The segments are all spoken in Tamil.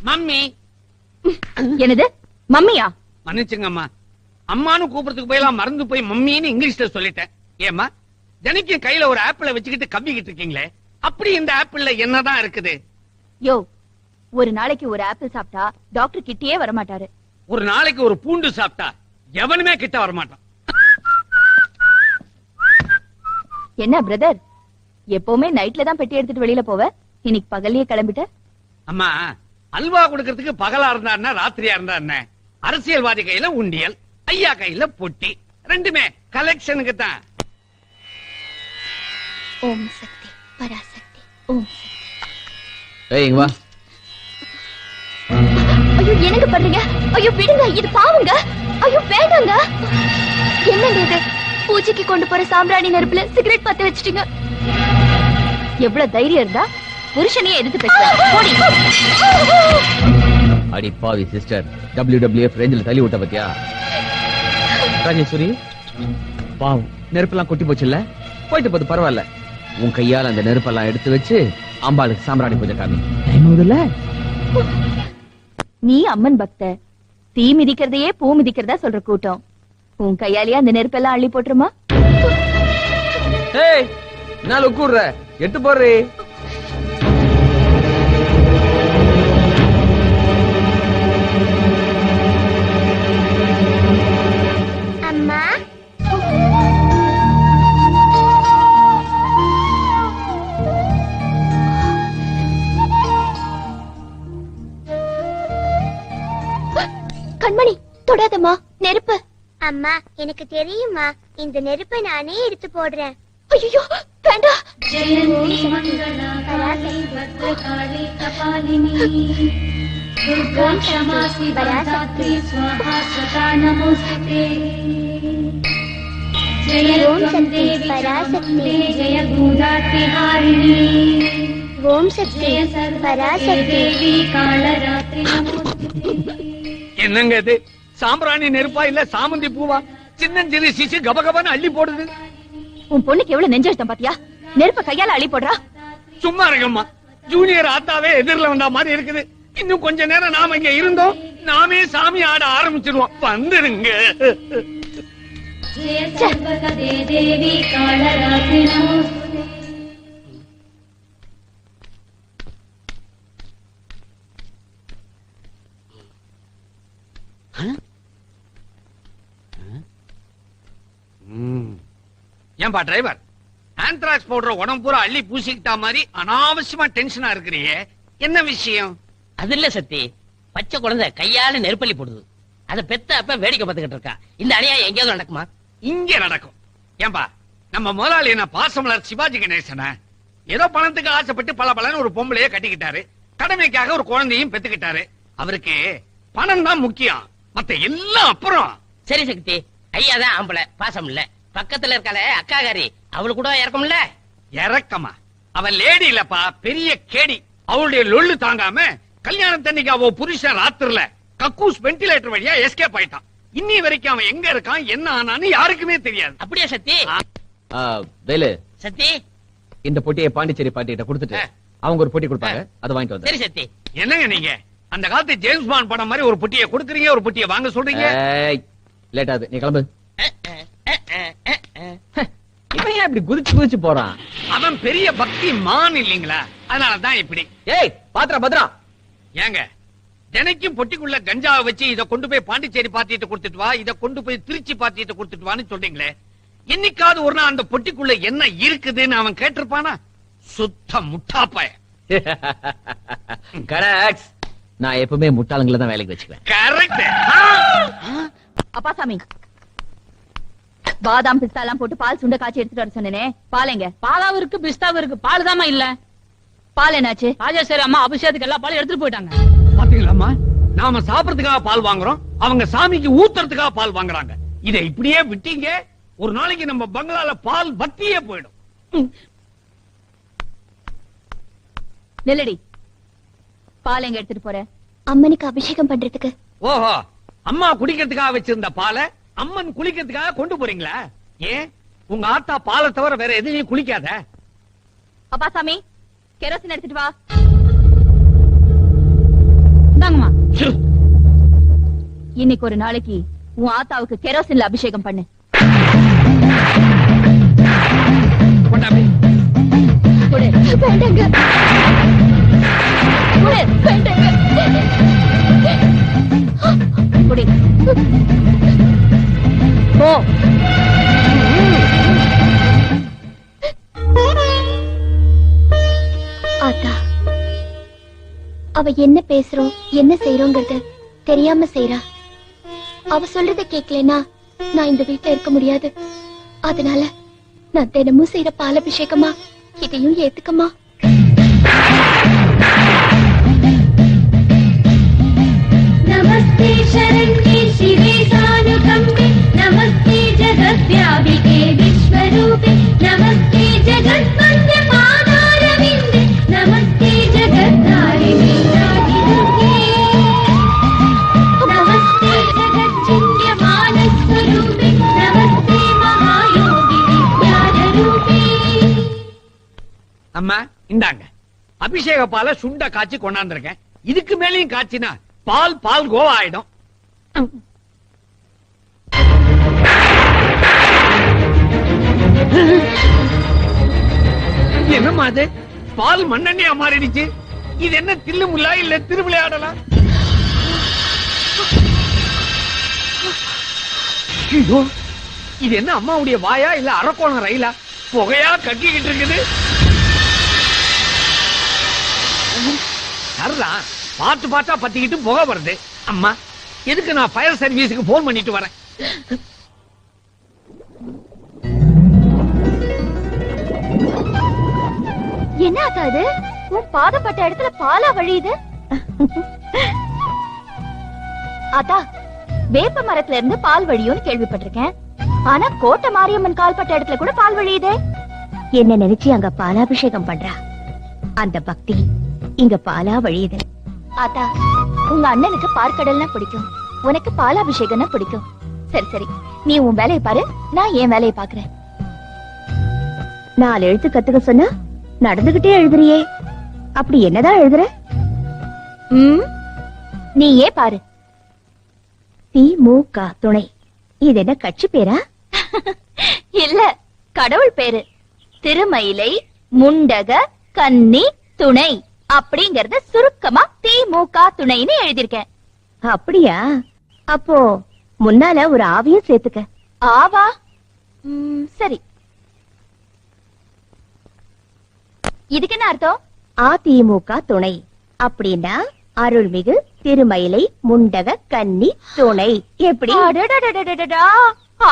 மம்மி. என்னது மம்மியா? மன்னிச்சுங்கம்மா, அம்மானு கூப்பிடுறதுக்கு போயெல்லாம் மறந்து போய் மம்மின்னு இங்கிலீஷ்ல சொல்லிட்டேன். ஏமா தினைக்கும் கையில ஒரு ஆப்பிள வச்சுக்கிட்டு கவ்விக்கிட்டு இருக்கீங்களே, அப்படி இந்த ஆப்பிள்ல என்னதான் இருக்குது? யோ, ஒரு நாளைக்கு ஒரு ஆப்பிள் சாப்பிட்டா டாக்டர் கிட்டயே வரமாட்டாரு. ஒரு நாளைக்கு ஒரு பூண்டு சாப்பிட்டா எவனுமே கிட்ட வரமாட்டான். என்ன பிரதர், எப்பவுமே நைட்ல தான் பெட்டி எடுத்துட்டு வெளியில போவ, இன்னைக்கு பகல்லயே கிளம்பிட்ட? அம்மா, அல்வா கொடுக்கறதுக்கு பகலா இருந்தா என்ன, ராத்திரியா இருந்தா என்ன? அரசியல்வாதி கையில உண்டியல், ஐயா கையில பொட்டி, ரெண்டுமே கலெக்ஷனுக்கு தான். ஓம் சக்தி பராசக்தி ஓம் சக்தி. ஏய் இங்க வா. ஐயோ என்னங்க பண்றீங்க? ஐயோ விடுங்க, இது பாவங்க. ஐயோ வேண்டாங்க. என்னங்க இது? பூஜைக்கு கொண்டு போற சாம்பிராணி நெருப்புல சிகரெட் பத்த வச்சிட்டீங்க. எவ்வளவு தைரியம் இருந்தா புருஷனையே எதிர்த்து பேசுற? போடி. அடி பாவி சிஸ்டர், WWF ரேஞ்சில தள்ளி விட்ட பத்தியா? ராஜேஸ்வரி பாவம், நெருப்பெல்லாம் கொட்டி போச்சுல்ல, போயிட்டு போது பரவாயில்ல. உன் கையால அந்த நெருப்பெல்லாம் எடுத்து வச்சு அம்பாளுக்கு சாம்பிராணி பூஜை காமி. நீ அம்மன் பக்த, தீ மிதிக்கிறதையே பூ மிதிக்கிறதா சொல்ற கூட்டம். உன் கையாலேயே அந்த நெருப்பெல்லாம் அள்ளி போட்டுருமா? ஏய் நான் உட்குற எட்டு போறே. அம்மா கண்மணி தொடாதம்மா, நெருப்பு. அம்மா எனக்கு தெரியுமா, இந்த நெருப்பை நானே எடுத்து போடுறேன். ஐயோ வேண்டாம். ஓம் சக்தி பராசக்தி. என்னங்க இது, சாம்பிராணி நெருப்பா இல்ல சாமந்தி பூவா? சின்னஞ்சிறு சிசு கபகபன்னு அள்ளி போடுது. உன் பொண்ணுக்கு எவ்வளவு நெஞ்செழுத்தம் பாத்தியா? நெருப்ப கையால அள்ளி போடுறா. சும்மா இருக்கம்மா, ஜூனியர் ஆத்தாவே எதிரில வந்தா மாதிரி இருக்குது. இன்னும் கொஞ்ச நேரம் நாம இங்க இருந்தோம், நாமே சாமி ஆட ஆரம்பிச்சிருவோம். வந்துருங்க. ஏன்பா டிரைவர், ஆந்த்ராக்ஸ் பவுடர் உடம்பு பூரா அள்ளி பூசிக்கிட்டா மாதிரி அனாவசியமா டென்ஷனா இருக்கிறியே, என்ன விஷயம்? அது இல்ல சத்தி, பச்சை குழந்தை கையால நெருப்பள்ளி போடுது. அத பெத்த அப்ப வேடிக்கை பார்த்துக்கிட்டு இருக்கா. இந்த அநியாயம் எங்கேயாவது நடக்குமா? இங்க நடக்கும். ஏன்பா, நம்ம முதலாளி என்ன பாசமலர் சிவாஜி கணேசன ஏதோ பணத்துக்கு ஆசைப்பட்டு பல பலன்னு ஒரு பொம்பளையே கட்டிக்கிட்டாரு, கடமைக்காக ஒரு குழந்தையும் பெத்துக்கிட்டாரு. அவருக்கு பணம் தான் முக்கியம், மத்த எல்லாம் அப்புறம். சரி சக்தி, ஐயா தான் ஆம்பளை, பாசம் இல்ல. பக்கத்துல இருக்காளே அக்காகாரி, அவளு கூட இறக்கும்ல. இறக்கமா? அவன் லேடி இல்லப்பா, பெரிய கேடி. அவளுடைய லொள்ளு தாங்காம கல்யாணத்தன்னைக்கு அவ புருஷன் ராத்திரில கக்கூஸ் வென்டிலேட்டர் வழியா எஸ்கேப் ஆயிட்டான். இன்னி வரைக்கும் அவன் எங்க இருக்கான், என்ன ஆனான்னு யாருக்குமே தெரியாது. அப்படியே சத்தி? வேலு, சத்தி இந்த பொட்டியை பாண்டிச்சேரி பாட்டிகிட்ட கொடுத்துட்டு அவங்க ஒரு பொட்டி கொடுப்பாங்க, அதை வாங்கிட்டு வந்து. சரி சத்தி. என்னங்க நீங்க அந்த காலத்து ஜேம்ஸ் பாண்ட் படம் மாதிரி ஒரு பொட்டியை கொடுக்குறீங்க, ஒரு பொட்டியை வாங்க சொல்றீங்க. லேட் ஆகுது, நீ கிளம்பு. இவன் ஏன் இப்படி குதிச்சு குதிச்சு போறான்? அவன் பெரிய பக்தி மான் இல்லீங்களா, அதனாலதான் இப்படி. ஏய் பாத்ரா பத்ரா, ஏங்க தினைக்கும் பொட்டிக்குள்ள கஞ்சாவை வச்சு இத கொண்டு போய் பாண்டிச்சேரி பாத்திட்டு கொடுத்துட்டு வா, இத கொண்டு போய் திருச்சி பாத்திட்டு கொடுத்துட்டு வான்னு சொல்றீங்களே, என்னைக்காவது ஒரு நாள் அந்த பொட்டிக்குள்ள என்ன இருக்குதுன்னு அவன் கேட்டிருப்பானா? சுத்த முட்டாப்பாய. கரெக்ட். நான் எப்பவுமே முட்டாளங்களை தான் வேலைக்கு வச்சுக்குவேன். கரெக்ட். அப்பா சாமி, பாதாம் பிஸ்தா எல்லாம் போட்டு பால் சுண்ட காய்ச்சி எடுத்துட்டு வர சொன்னேனே, பால் எங்க? பாலாவும் இருக்கு பிஸ்தாவும் இருக்கு, பால் தாமா இல்ல. பால் என்னாச்சு? ராஜேஸ்வரி அம்மா அபிஷேகத்துக்கு எல்லா பாலும் எடுத்துட்டு போயிட்டாங்க. பாத்தீங்களாமா, நாம சாப்பிடறதுக்காக பால் வாங்குறோம், அவங்க சாமிக்கு ஊத்துறதுக்காக பால் வாங்குறாங்க. இதை இப்படியே விட்டீங்க, ஒரு நாளைக்கு நம்ம பங்களால பால் பத்தியே போயிடும். நெல்லடி, பால் எங்க எடுத்துட்டு போற? அம்மனுக்கு அபிஷேகம் பண்றதுக்கு. ஓஹோ, அம்மா குடிக்கிறதுக்காக வச்சிருந்த பாலை அம்மன் குளிக்கிறதுக்காக கொண்டு போறீங்களா? ஏன் உங்க ஆத்தா பாலை தவிர வேற எதையும் குளிக்காத? அப்பா சாமி, கெரோசின் எடுத்துட்டு வா. இந்தாங்கம்மா. இன்னைக்கு ஒரு நாளைக்கு உன் ஆத்தாவுக்கு கெரோசின்ல அபிஷேகம் பண்ணு. கொண்டாப்பி. கொடு. வேண்டாங்க கொடு. வேண்டாங்க கொடு. போ. ஆத்தா, அவ என்ன பேசுறோம் என்ன செய்யறோங்கிறது தெரியாம செய்றா. அவ சொல்றத கேட்கலனா நான் இந்த வீட்டுல இருக்க முடியாது. அதனால நான் தினமும் செய்யற பாலாபிஷேகமா இதையும் ஏத்துக்கமா. நமஸ்தே சரண்யே சிவே சானுகம்பே நமஸ்தே ஜகத்வ்யாபிகே விஸ்வரூபே நமஸ்தே ஜகத்வந்தே பாதாரவிந்தே நமஸ்தே ஜகத்தாரிணி நாதிதுர்கே நமஸ்தே ஜகச்சிந்த்ய மானஸ்வரூபே நமஸ்தே மகாயோகி வித்யாரூபே. அம்மா இந்தாங்க அபிஷேக பாலை சுண்ட காய்ச்சி கொண்டாந்துருக்கேன். இதுக்கு மேலேயும் காய்ச்சினா பால் கோவா ஆயிடும். என்னம்மா அது பால் மண்ணெண்ணையா மாறிடுச்சு. இது என்ன தில்லு முல்லா இல்ல திருவிளையாடலாம்? ஐயோ, இது என்ன அம்மாவுடைய வாயா இல்ல அரக்கோணம் ரயிலா புகையா கக்கிக்கிட்டு இருக்குது? சரிதான், பாட்டா பத்திக்கிட்டு புகை வருது. அம்மா எதுக்கு நான் ஃபயர் சர்வீஸுக்கு போன் பண்ணிட்டு வரேன். என்ன ஆத்தா இது? உன் பாதப்பட்ட இடத்துல பாலா வழியுது. ஆத்தா, வேப்ப மரத்துல இருந்து பால் வழியும்னு கேள்விப்பட்டிருக்கேன். ஆனா கோட்டை மாரியம்மன் கால்பட்ட இடத்துல கூட பால் வழியுதே. என்ன நினைச்சு அங்க பாலாபிஷேகம் பண்றா. அந்த பக்தி இங்க பாலா வழியுது. ஆத்தா, உங்க அண்ணனுக்கு பார்க்கடல்னா பிடிக்கும், உனக்கு பாலாபிஷேகம்னா பிடிக்கும். சரி சரி, நீ உன் வேலையை பாரு, நான் என் வேலையை பாக்குறேன். 4 எழுத்து கத்துக்க சொன்னா நடந்துகிட்டே எழுதுறியே, அப்படி என்னதான் எழுதுற? நீ ஏன் பாரு. திமுக துணை, இது என்ன கட்சி பேரா? இல்ல, கடவுள் பேரு. திருமயிலை முண்டக கன்னி துணை அப்படிங்கறத சுருக்கமா திமுக துணைன்னு எழுதிருக்கேன். அப்படியா? அப்போ முன்னால ஒரு ஆவியும் சேர்த்துக்க. ஆவா? சரி. இதுக்கு என்ன அர்த்தம்? அதிமுக துணை அப்படின்னா அருள்மிகு திருமயிலை முண்டக கன்னி துணை. எப்படி?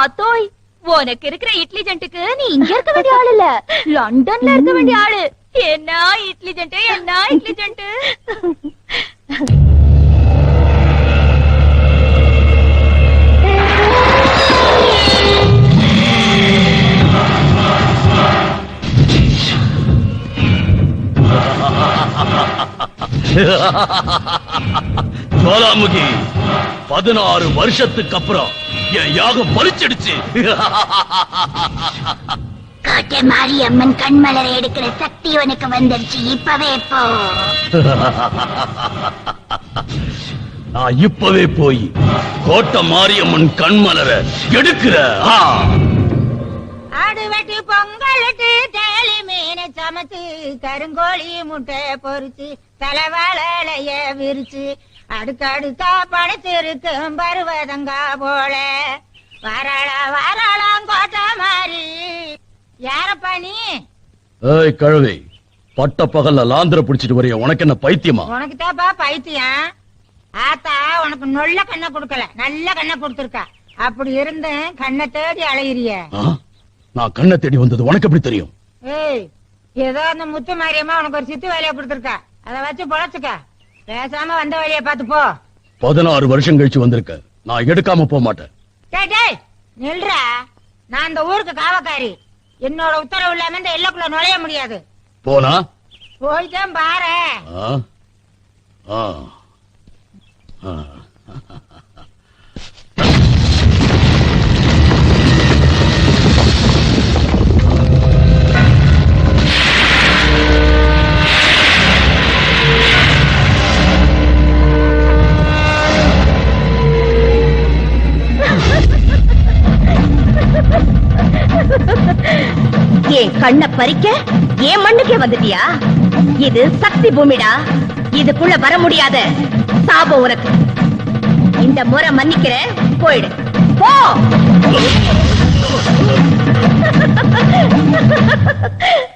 ஆத்தோய், உனக்கு இருக்கிற இட்லி ஜென்ட்டுக்கு நீ இங்க இருக்க வேண்டிய ஆள் இல்ல, லண்டன்ல இருக்க வேண்டிய ஆளு. என்ன இட்லி ஜென்ட்டு, என்ன இட்லி ஜென்ட்டு. ஜுவாலாமுகி, 16 வருஷத்துக்கு அப்புறம் என் யாகம் பறிச்சிடுச்சு. கோட்டை மாரியம்மன் கண்மலரை எடுக்கிற சக்தி உனக்கு வந்துருச்சு. இப்பவே போ. நான் இப்பவே போய் கோட்டை மாரியம்மன் கண்மலர எடுக்கிற. ஆடு வெட்டி பொங்கலுக்கு தேலி மீனை சமைச்சு கருங்கோழி முட்டை பொரிச்சு தலைவாழைய விரிச்சு அடுக்கடுக்கா படைச்சிருக்கும் பருவதங்கா போல வாராளாம் கோட்டை மாறி. யாரப்பா நீ? ஏய் கழுதை, பட்ட பகல்ல லாந்திர புடிச்சிட்டு வரைய உனக்கு என்ன பைத்தியமா? உனக்கு தாப்பா பைத்தியம். ஆத்தா உனக்கு நல்ல கண்ணை கொடுக்கல, நல்ல கண்ணை கொடுத்துருக்கா. அப்படி இருந்து கண்ணை தேடி அலையிறிய. நான் கண்ணை தேடி வந்தது உனக்கு எப்படி தெரியும்? ஏய், ஏதோ அந்த முத்து மாரியம்மா உனக்கு ஒரு சித்து வேலையை கொடுத்துருக்கா, அதை வச்சு பொழைச்சுக்க. பேசாம வந்த வழியை பார்த்து போ. 16 வருஷம் கழிச்சு வந்திருக்க, நான் எடுக்காம போக மாட்டேன். டேய் நில்றா, நான் இந்த ஊருக்கு காவக்காரி. என்னோட உத்தரவு இல்லாம இந்த எல்லைக்குள்ள நுழைய முடியாது. போனா போய்தான் பாரு. என் கண்ணை பறிக்க என் மண்ணுக்கே வந்துட்டியா? இது சக்தி பூமிடா. இதுக்குள்ள வர முடியாத சாபம் உனக்கு. இந்த முறை மன்னிக்கிற, போயிடு போ.